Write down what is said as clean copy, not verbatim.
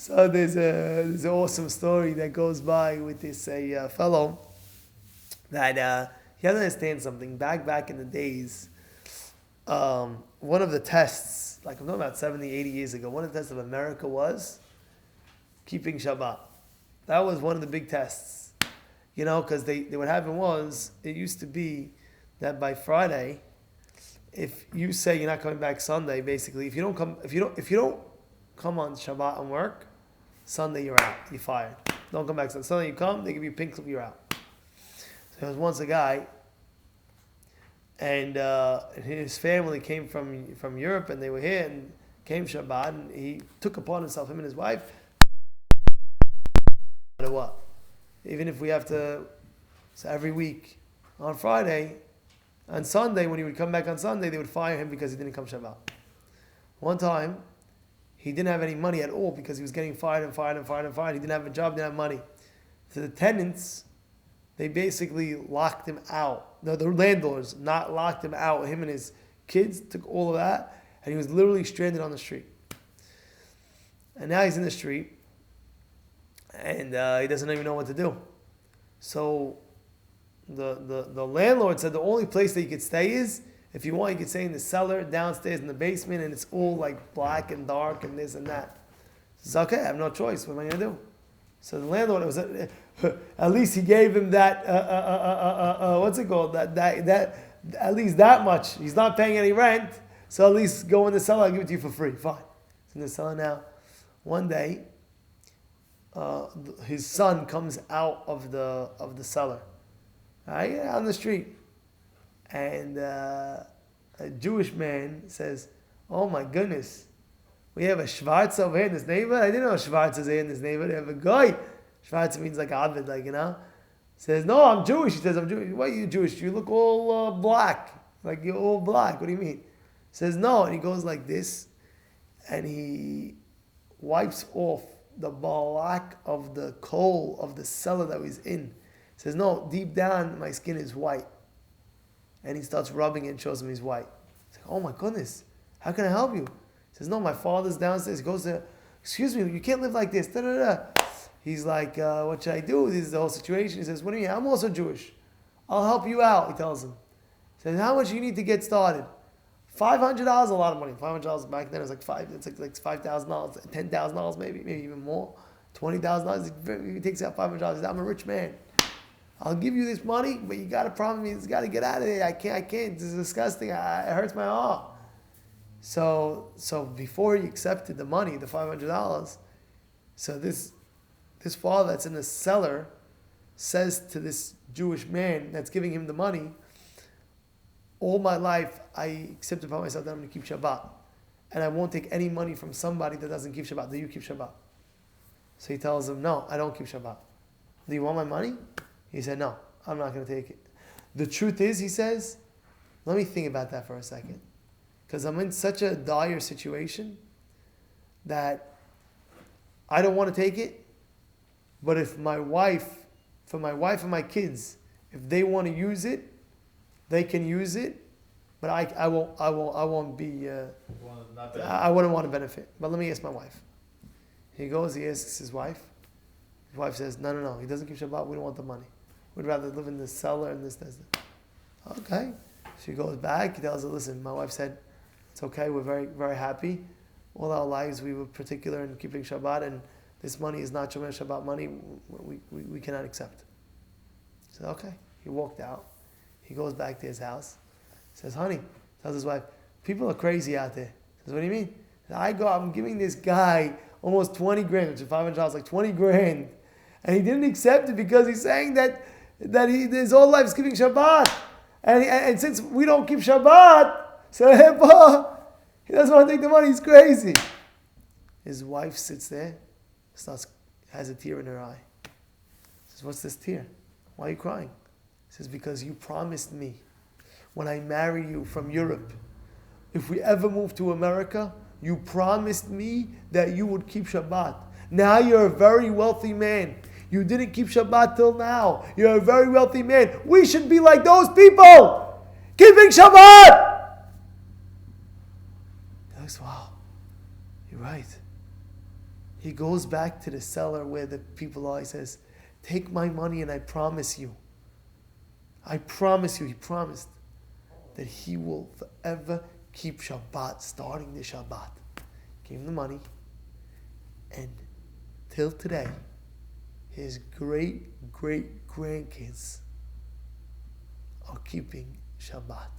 So there's an awesome story that goes by with this fellow that he has to understand something. Back in the days, one of the tests, like I'm talking about 70, 80 years ago, one of the tests of America was keeping Shabbat. That was one of the big tests. You know, because what happened was, it used to be that by Friday, if you say you're not coming back Sunday, basically, if you don't come on Shabbat and work, Sunday you're out, you're fired. Don't come back Sunday. Sunday you come, they give you a pink slip, you're out. So there was once a guy, and his family came from Europe, and they were here, and came Shabbat, and he took upon himself, him and his wife, no matter what. Even if we have to, so every week, on Friday, on Sunday, when he would come back on Sunday, they would fire him because he didn't come Shabbat. One time, he didn't have any money at all because he was getting fired. He didn't have a job, didn't have money. So the tenants, they basically locked him out. No, the landlords not locked him out. Him and his kids took all of that, and he was literally stranded on the street. And now he's in the street, and he doesn't even know what to do. So the landlord said the only place that you could stay is, if you want, you could stay in the cellar, downstairs in the basement, and it's all like black and dark and this and that. It's okay, I have no choice. What am I going to do? So the landlord was at least he gave him that what's it called? That at least that much. He's not paying any rent, so at least go in the cellar. I'll give it to you for free. Fine. It's in the cellar now. One day, his son comes out of the cellar, right, out on the street. And a Jewish man says, "Oh my goodness, we have a Schwarz over here in this neighborhood. I didn't know Schwarz is here in this neighborhood. We have a guy. Schwarz means like Avid, like, you know." Says, "No, I'm Jewish." He says, "I'm Jewish." "Why are you Jewish? You look all black. Like you're all black. What do you mean?" Says, "No." And he goes like this, and he wipes off the black of the coal of the cellar that he's in. Says, "No, deep down my skin is white." And he starts rubbing it and shows him he's white. He's like, "Oh my goodness, how can I help you?" He says, "No, my father's downstairs." He goes there, "Excuse me, you can't live like this." Da, da, da. He's like, "What should I do? This is the whole situation." He says, "What do you mean? I'm also Jewish. I'll help you out," he tells him. He says, "How much do you need to get started?" $500, a lot of money. $500 back then, it was like $5,000, $10,000 maybe even more. $20,000, he takes out $500. He says, "I'm a rich man. I'll give you this money, but you got to promise me, it's got to get out of here. I can't. This is disgusting. It hurts my heart." So before he accepted the money, the $500, so this father that's in the cellar says to this Jewish man that's giving him the money, "All my life, I accepted upon myself that I'm going to keep Shabbat. And I won't take any money from somebody that doesn't keep Shabbat. Do you keep Shabbat?" So he tells him, "No, I don't keep Shabbat." "Do you want my money?" He said, "No, I'm not going to take it." The truth is, he says, let me think about that for a second. Because I'm in such a dire situation that I don't want to take it. But if my wife and my kids, if they want to use it, they can use it. But I won't be, I wouldn't want to benefit. But let me ask my wife. He goes, he asks his wife. His wife says, no, he doesn't keep Shabbat, we don't want the money. We'd rather live in the cellar and this. Okay. She goes back, he tells her, "Listen, my wife said, it's okay, we're very, very happy. All our lives we were particular in keeping Shabbat, and this money is not Shomer Shabbat money, we cannot accept." He said, okay. He walked out. He goes back to his house. He says, "Honey," tells his wife, "people are crazy out there." He says, "What do you mean?" I'm giving this guy almost 20 grand, which is $500, like 20 grand. And he didn't accept it because he's saying that his whole life is keeping Shabbat. And since we don't keep Shabbat, so he doesn't want to take the money, he's crazy. His wife sits there, has a tear in her eye. Says, "What's this tear? Why are you crying?" He says, "Because you promised me when I marry you from Europe, if we ever move to America, you promised me that you would keep Shabbat. Now you're a very wealthy man. You didn't keep Shabbat till now. You're a very wealthy man. We should be like those people, keeping Shabbat." He goes, "Wow, you're right. He goes back to the cellar where the people are. He says, take my money and I promise you, he promised that he will forever keep Shabbat, starting the Shabbat. Gave him the money, and till today, his great-great-grandkids are keeping Shabbat.